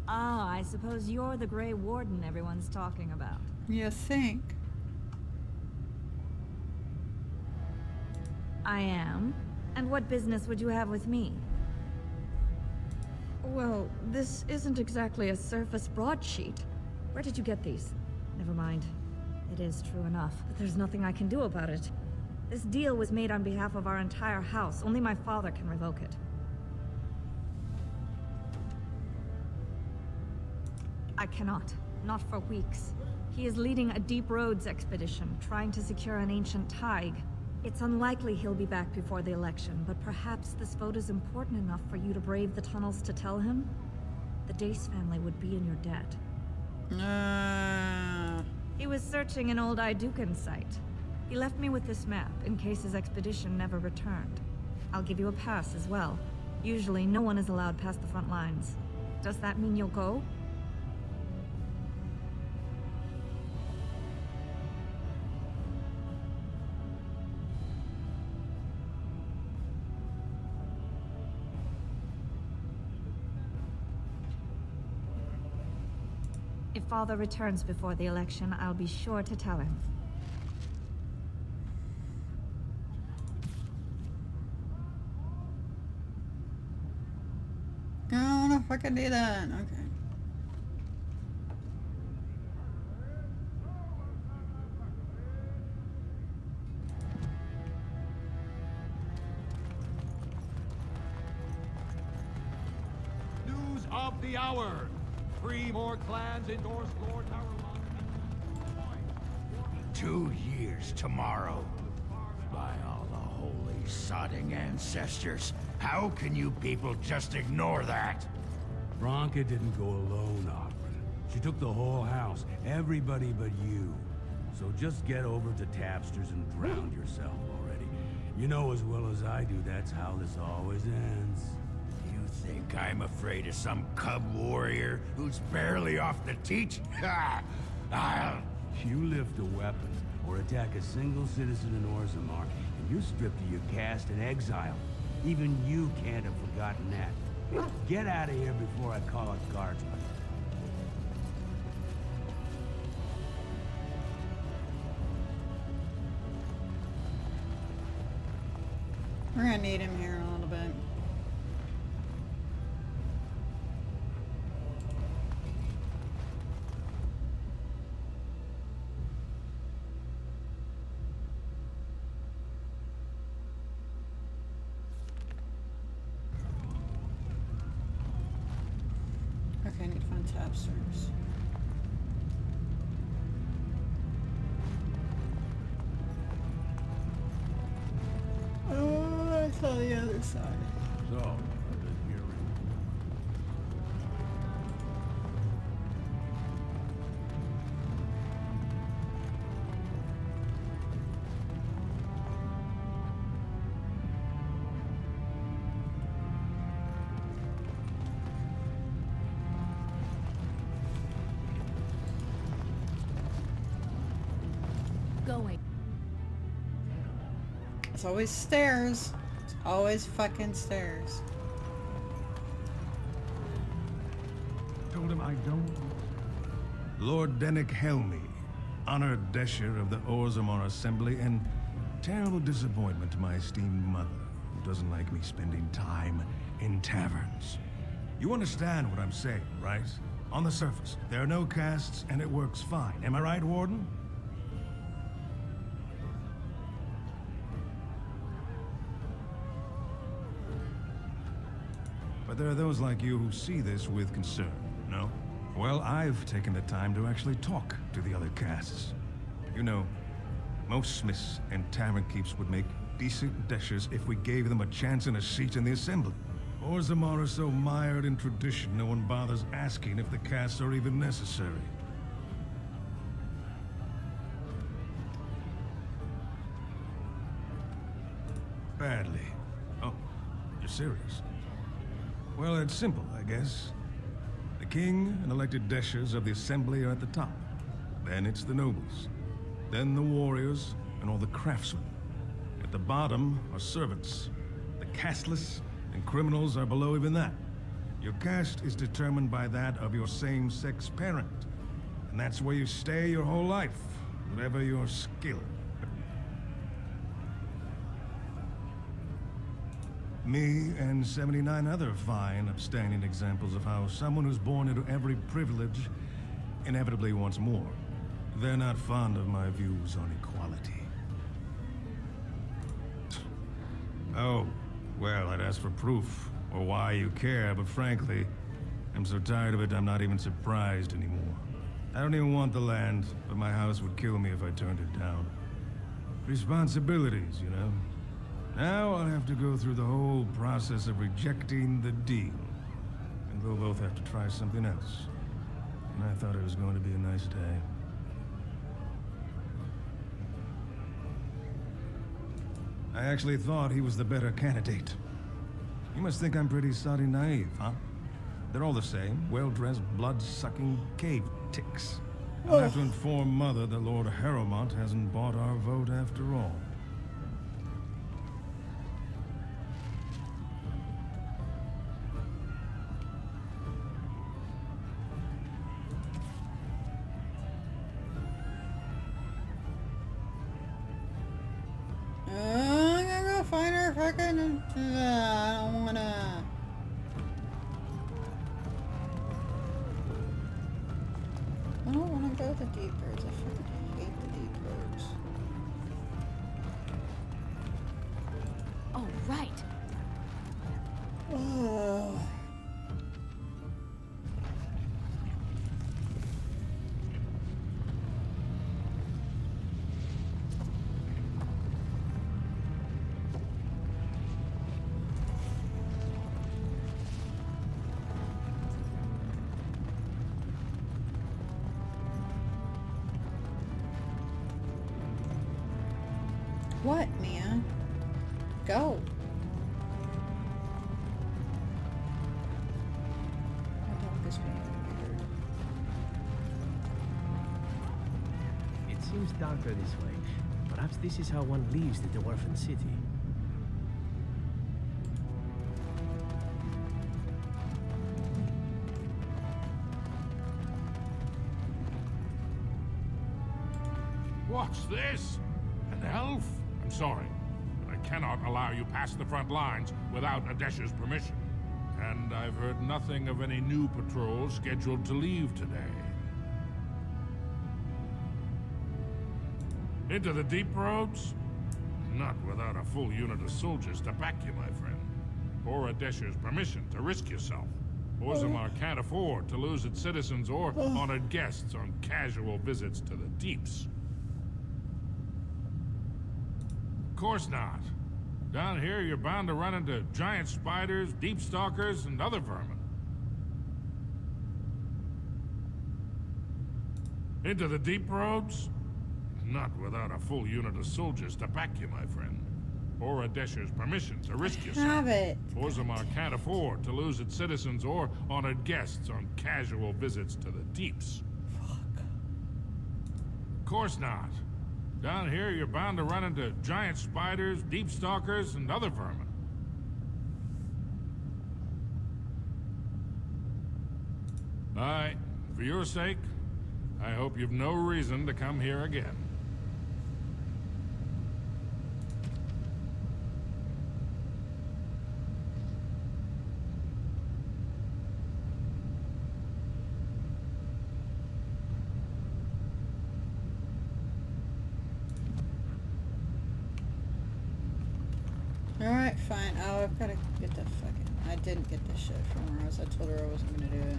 Ah, I suppose you're the Grey Warden everyone's talking about. You think? I am. And what business would you have with me? Well, this isn't exactly a surface broadsheet. Where did you get these? Never mind. It is true enough, but there's nothing I can do about it. This deal was made on behalf of our entire house. Only my father can revoke it. I cannot. Not for weeks. He is leading a deep roads expedition, trying to secure an ancient thaig. It's unlikely he'll be back before the election, but perhaps this vote is important enough for you to brave the tunnels to tell him? The Dace family would be in your debt. He was searching an old Idukan site. He left me with this map, in case his expedition never returned. I'll give you a pass as well. Usually, no one is allowed past the front lines. Does that mean you'll go? If Father returns before the election, I'll be sure to tell him. I don't know if I can do that. Okay. News of the hour. 3 more clans endorse Lord Harrowmont. 2 years tomorrow. By all the holy sodding ancestors, how can you people just ignore that? Bronca didn't go alone, Ogren. She took the whole house, everybody but you. So just get over to Tapsters and drown yourself already. You know as well as I do that's how this always ends. You Think I'm afraid of some cub warrior who's barely off the teat? Ha! I'll... You lift a weapon or attack a single citizen in Orzimmar, and you're stripped of your caste and exiled. Even you can't have forgotten that. Get out of here before I call a guardsman. We're gonna need him here in a little bit. Okay, I need to find tapsters. Oh, I saw the other side. So, I've been hearing. Going. It's always stairs. It's always fucking stairs. Told him I don't. Lord Dennick Helmy, honored Desher of the Orzimmar Assembly, and terrible disappointment to my esteemed mother, who doesn't like me spending time in taverns. You understand what I'm saying, right? On the surface, there are no castes, and it works fine. Am I right, Warden? But there are those like you who see this with concern, no? Well, I've taken the time to actually talk to the other castes. You know, most smiths and tavern keeps would make decent deshers if we gave them a chance and a seat in the assembly. Orzimmar is so mired in tradition, no one bothers asking if the castes are even necessary. Badly. Oh, you're serious? Well, it's simple, I guess. The king and elected deshers of the assembly are at the top. Then it's the nobles. Then the warriors and all the craftsmen. At the bottom are servants. The casteless and criminals are below even that. Your caste is determined by that of your same-sex parent. And that's where you stay your whole life, whatever your skill. Me and 79 other fine, upstanding examples of how someone who's born into every privilege inevitably wants more. They're not fond of my views on equality. Oh, well, I'd ask for proof, or why you care, but frankly, I'm so tired of it I'm not even surprised anymore. I don't even want the land, but my house would kill me if I turned it down. Responsibilities, you know? Now I'll have to go through the whole process of rejecting the deal. And we'll both have to try something else. And I thought it was going to be a nice day. I actually thought he was the better candidate. You must think I'm pretty soddy naive, huh? They're all the same, well-dressed, blood-sucking cave ticks. I'll have to inform Mother that Lord Harrowmont hasn't bought our vote after all. I'm gonna go find her fucking. I don't wanna. I don't wanna go the deep roads. I fucking hate the deep roads. Oh, right. Oh. What, Mia? Go. seems darker this way. Perhaps this is how one leaves the dwarven city. What's this? An elf? I'm sorry, but I cannot allow you past the front lines without Adesha's permission. And I've heard nothing of any new patrols scheduled to leave today. Into the deep roads? Not without a full unit of soldiers to back you, my friend. Or Adesha's permission to risk yourself. Orzimmar can't afford to lose its citizens or honored guests on casual visits to the deeps. Of course not. Down here, you're bound to run into giant spiders, deep stalkers, and other vermin. Into the deep roads? Not without a full unit of soldiers to back you, my friend. Or Adesha's permission to risk yourself. Have it. Orzimmar can't afford to lose its citizens or honored guests on casual visits to the deeps. Fuck. Of course not. Down here, you're bound to run into giant spiders, deep stalkers, and other vermin. Aye, for your sake, I hope you've no reason to come here again. Alright, fine. Oh, I've got to get the fucking... I didn't get this shit from Rose. I told her I wasn't going to do it.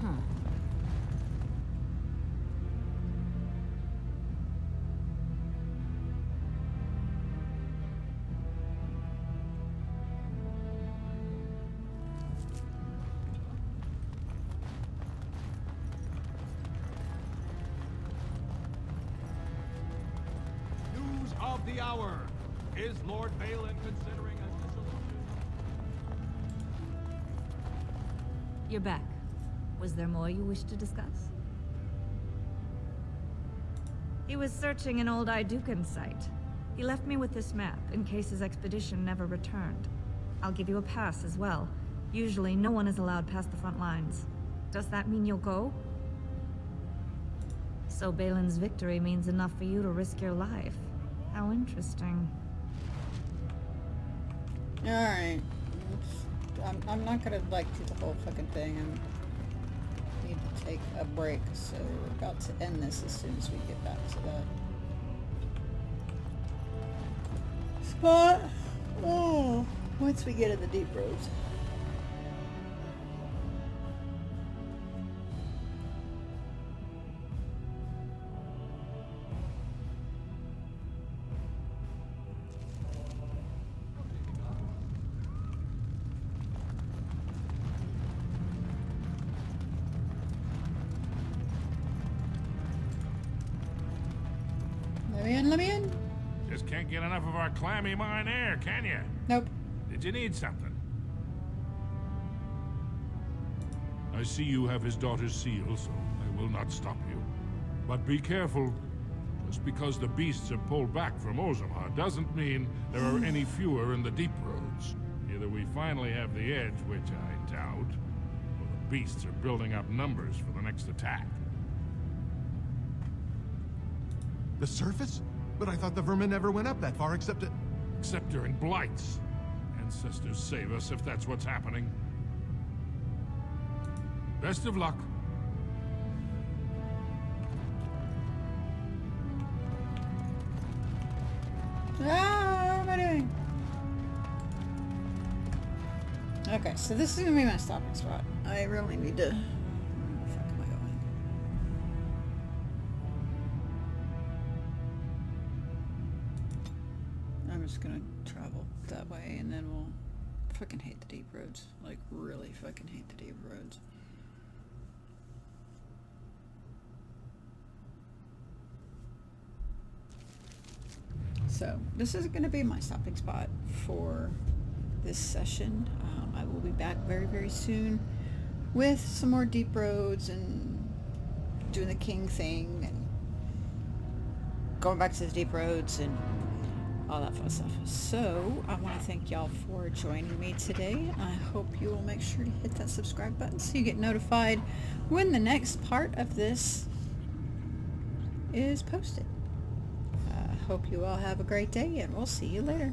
Huh. Of the hour. Is Lord Balin considering a dissolution? You're back. Was there more you wished to discuss? He was searching an old Idukan site. He left me with this map in case his expedition never returned. I'll give you a pass as well. Usually no one is allowed past the front lines. Does that mean you'll go? So Balin's victory means enough for you to risk your life. How interesting. Alright. I'm not gonna, like, do the whole fucking thing. I need to take a break, so we're about to end this as soon as we get back to that spot. Oh, once we get in the deep roads. Let me in. Just can't get enough of our clammy mine air, can you? Nope. Did you need something? I see you have his daughter's seal, so I will not stop you. But be careful. Just because the beasts have pulled back from Orzimmar doesn't mean there are any fewer in the deep roads. Either we finally have the edge, which I doubt, or the beasts are building up numbers for the next attack. The surface? But I thought the vermin never went up that far except during blights. Ancestors save us if that's what's happening. Best of luck. Ah, what am I doing? Okay, so this is gonna be my stopping spot. I really need to... Where the fuck am I going? I'm just gonna travel that way and then we'll... fucking hate the deep roads. Like, really fucking hate the deep roads. So, this is gonna be my stopping spot for this session. I will be back very, very soon. with some more deep roads and doing the king thing and going back to the deep roads and all that fun stuff. So I want to thank y'all for joining me today. I hope you will make sure to hit that subscribe button so you get notified when the next part of this is posted. I hope you all have a great day, and we'll see you later.